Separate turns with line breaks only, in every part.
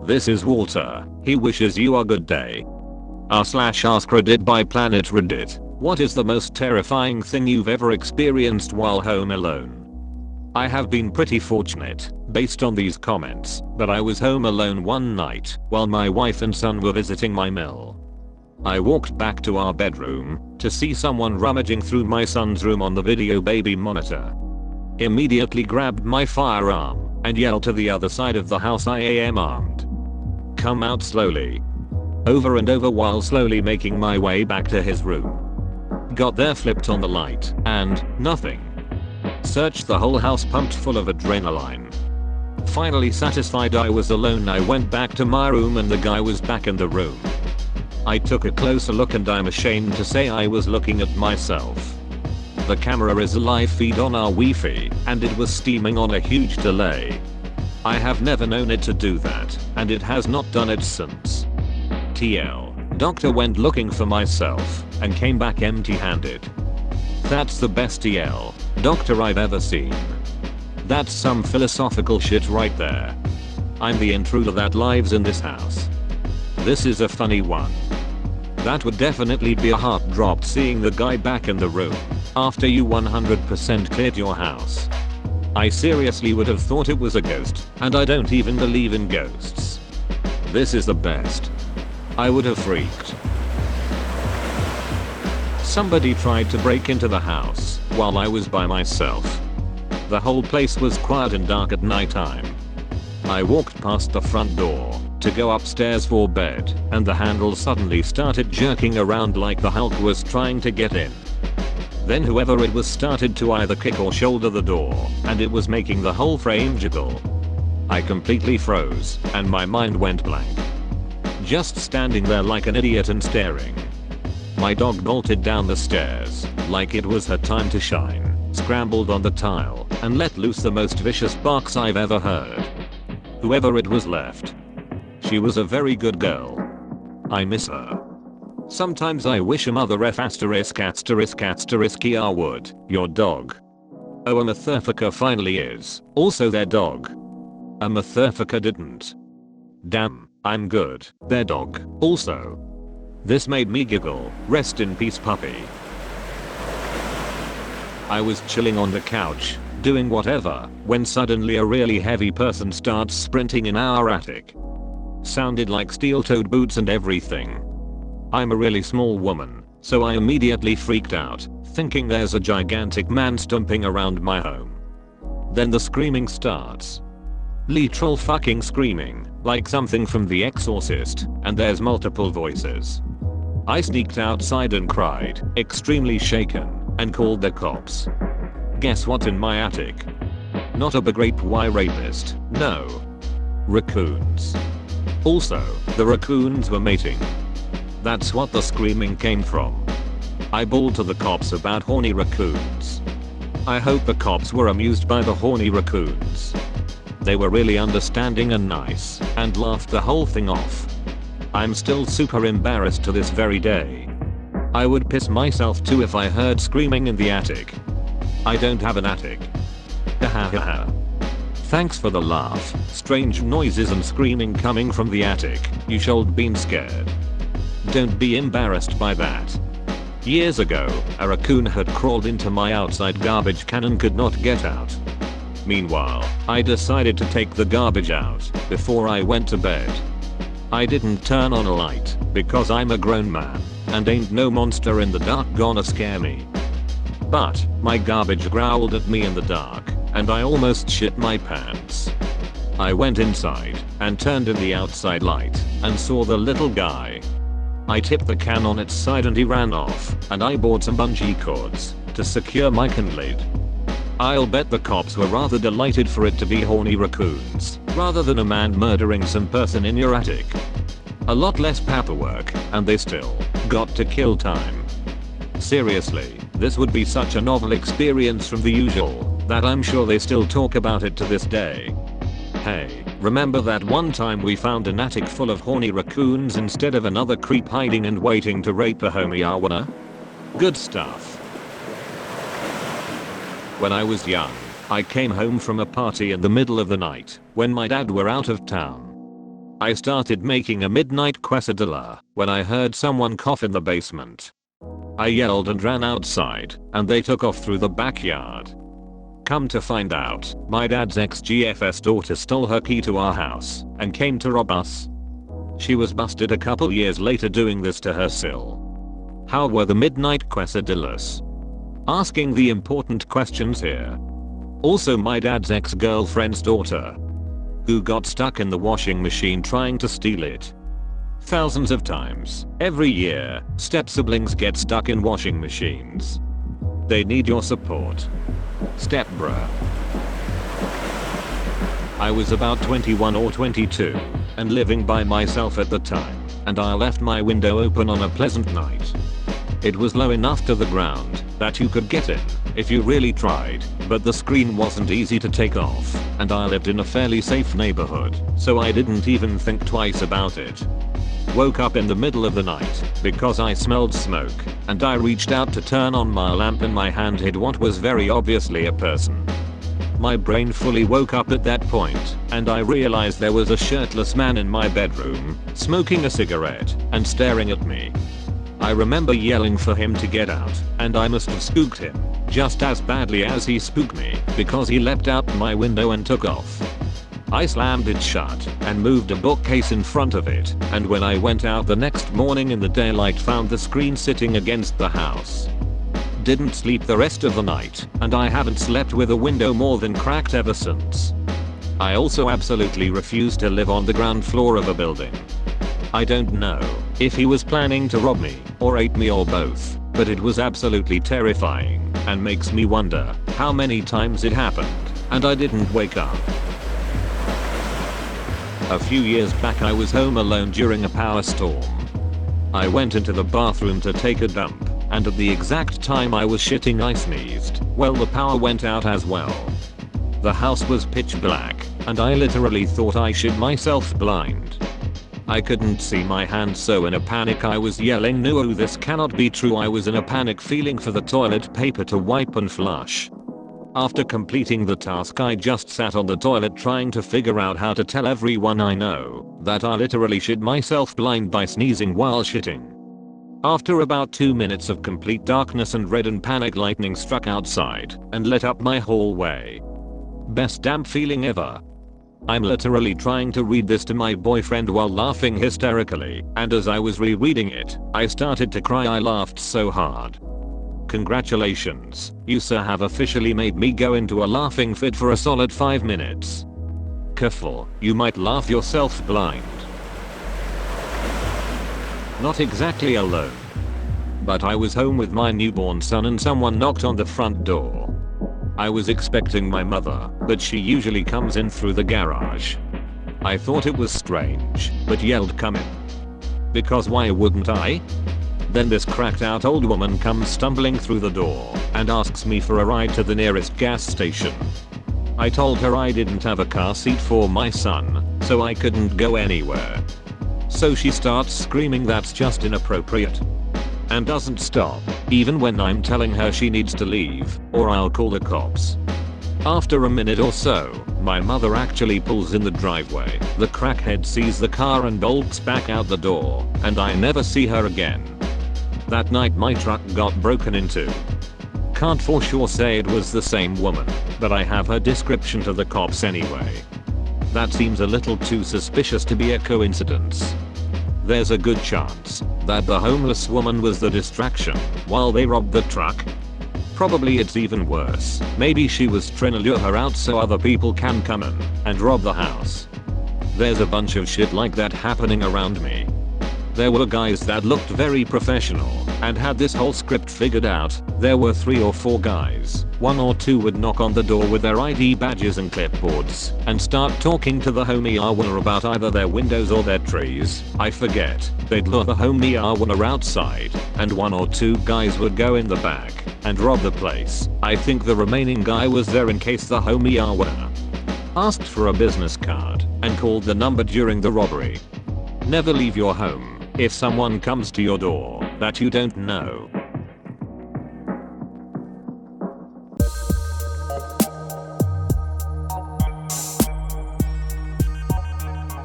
This is Walter. He wishes you a good day. r/ask Reddit by Planet Reddit. What is the most terrifying thing you've ever experienced while home alone? I have been pretty fortunate, based on these comments, but I was home alone one night while my wife and son were visiting my mill. I walked back to our bedroom to see someone rummaging through my son's room on the video baby monitor. Immediately grabbed my firearm and yelled to the other side of the house, I am armed. Come out slowly. Over and over while slowly making my way back to his room. Got there, flipped on the light, and nothing. Searched the whole house, pumped full of adrenaline. Finally satisfied I was alone, I went back to my room and the guy was back in the room. I took a closer look and I'm ashamed to say I was looking at myself. The camera is a live feed on our Wi-Fi and it was steaming on a huge delay. I have never known it to do that, and it has not done it since. TL. Doctor went looking for myself and came back empty-handed. That's the best TL doctor I've ever seen. That's some philosophical shit right there. I'm the intruder that lives in this house. This is a funny one. That would definitely be a heart drop seeing the guy back in the room after you 100% cleared your house. I seriously would have thought it was a ghost, and I don't even believe in ghosts. This is the best. I would have freaked. Somebody tried to break into the house while I was by myself. The whole place was quiet and dark at nighttime. I walked past the front door to go upstairs for bed, and the handle suddenly started jerking around like the Hulk was trying to get in. Then whoever it was started to either kick or shoulder the door, and it was making the whole frame jiggle. I completely froze, and my mind went blank. Just standing there like an idiot and staring. My dog bolted down the stairs like it was her time to shine, scrambled on the tile, and let loose the most vicious barks I've ever heard. Whoever it was left. She was a very good girl. I miss her. Sometimes I wish a mother f*** would, your dog. Oh, a Motherfucker finally is also their dog. A Motherfucker didn't. Damn, I'm good, their dog, also. This made me giggle, rest in peace puppy. I was chilling on the couch, doing whatever, when suddenly a really heavy person starts sprinting in our attic. Sounded like steel-toed boots and everything. I'm a really small woman, so I immediately freaked out, thinking there's a gigantic man stomping around my home. Then the screaming starts. Literal fucking screaming, like something from The Exorcist, and there's multiple voices. I sneaked outside and cried, extremely shaken, and called the cops. Guess what's in my attic? Not a great Y rapist, no. Raccoons. Also, the raccoons were mating. That's what the screaming came from. I bawled to the cops about horny raccoons. I hope the cops were amused by the horny raccoons. They were really understanding and nice, and laughed the whole thing off. I'm still super embarrassed to this very day. I would piss myself too if I heard screaming in the attic. I don't have an attic. Hahaha. Thanks for the laugh. Strange noises and screaming coming from the attic. You should been scared. Don't be embarrassed by that. Years ago, a raccoon had crawled into my outside garbage can and could not get out. Meanwhile, I decided to take the garbage out before I went to bed. I didn't turn on a light because I'm a grown man and ain't no monster in the dark gonna scare me. But my garbage growled at me in the dark and I almost shit my pants. I went inside and turned in the outside light and saw the little guy. I tipped the can on its side and he ran off, and I bought some bungee cords to secure my can lid. I'll bet the cops were rather delighted for it to be horny raccoons, rather than a man murdering some person in your attic. A lot less paperwork, and they still got to kill time. Seriously, this would be such a novel experience from The Usual, that I'm sure they still talk about it to this day. Hey, remember that one time we found an attic full of horny raccoons instead of another creep hiding and waiting to rape a homie awana? Good stuff. When I was young, I came home from a party in the middle of the night when my dad were out of town. I started making a midnight quesadilla when I heard someone cough in the basement. I yelled and ran outside, and they took off through the backyard. Come to find out, my dad's ex-GF's daughter stole her key to our house and came to rob us. She was busted a couple years later doing this to her sill. How were the midnight quesadillas? Asking the important questions here. Also my dad's ex-girlfriend's daughter, who got stuck in the washing machine trying to steal it. Thousands of times, every year, step-siblings get stuck in washing machines. They need your support. Step bruh. I was about 21 or 22 and living by myself at the time, and I left my window open on a pleasant night. It was low enough to the ground that you could get in if you really tried, but the screen wasn't easy to take off, and I lived in a fairly safe neighborhood, so I didn't even think twice about it. Woke up in the middle of the night because I smelled smoke, and I reached out to turn on my lamp and my hand hid what was very obviously a person. My brain fully woke up at that point, and I realized there was a shirtless man in my bedroom, smoking a cigarette and staring at me. I remember yelling for him to get out, and I must have spooked him just as badly as he spooked me because he leapt out my window and took off. I slammed it shut and moved a bookcase in front of it, and when I went out the next morning in the daylight found the screen sitting against the house. Didn't sleep the rest of the night, and I haven't slept with a window more than cracked ever since. I also absolutely refuse to live on the ground floor of a building. I don't know if he was planning to rob me or ate me or both, but it was absolutely terrifying and makes me wonder how many times it happened and I didn't wake up. A few years back I was home alone during a power storm. I went into the bathroom to take a dump, and at the exact time I was shitting I sneezed. Well, the power went out as well. The house was pitch black, and I literally thought I shit myself blind. I couldn't see my hand, so in a panic I was yelling, "No, this cannot be true." I was in a panic feeling for the toilet paper to wipe and flush. After completing the task I just sat on the toilet trying to figure out how to tell everyone I know that I literally shit myself blind by sneezing while shitting. After about 2 minutes of complete darkness and red and panic, lightning struck outside and lit up my hallway. Best damn feeling ever. I'm literally trying to read this to my boyfriend while laughing hysterically, and as I was rereading it, I started to cry. I laughed so hard. Congratulations, you sir have officially made me go into a laughing fit for a solid 5 minutes. Careful, you might laugh yourself blind. Not exactly alone, but I was home with my newborn son and someone knocked on the front door. I was expecting my mother, but she usually comes in through the garage. I thought it was strange, but yelled, "Come in." Because why wouldn't I? Then this cracked out old woman comes stumbling through the door and asks me for a ride to the nearest gas station. I told her I didn't have a car seat for my son, so I couldn't go anywhere. So she starts screaming that's just inappropriate. And doesn't stop, even when I'm telling her she needs to leave, or I'll call the cops. After a minute or so, my mother actually pulls in the driveway. The crackhead sees the car and bolts back out the door, and I never see her again. That night my truck got broken into. Can't for sure say it was the same woman, but I have her description to the cops anyway. That seems a little too suspicious to be a coincidence. There's a good chance that the homeless woman was the distraction while they robbed the truck. Probably it's even worse. Maybe she was trying to lure her out so other people can come in and rob the house. There's a bunch of shit like that happening around me. There were guys that looked very professional and had this whole script figured out. There were 3 or 4 guys. 1 or 2 would knock on the door with their ID badges and clipboards and start talking to the homie owner about either their windows or their trees. I forget. They'd lure the homie owner outside, and 1 or 2 guys would go in the back and rob the place. I think the remaining guy was there in case the homie owner asked for a business card and called the number during the robbery. Never leave your home if someone comes to your door that you don't know.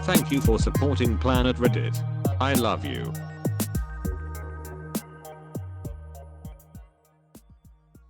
Thank Thank you for supporting Planet Reddit. I love you.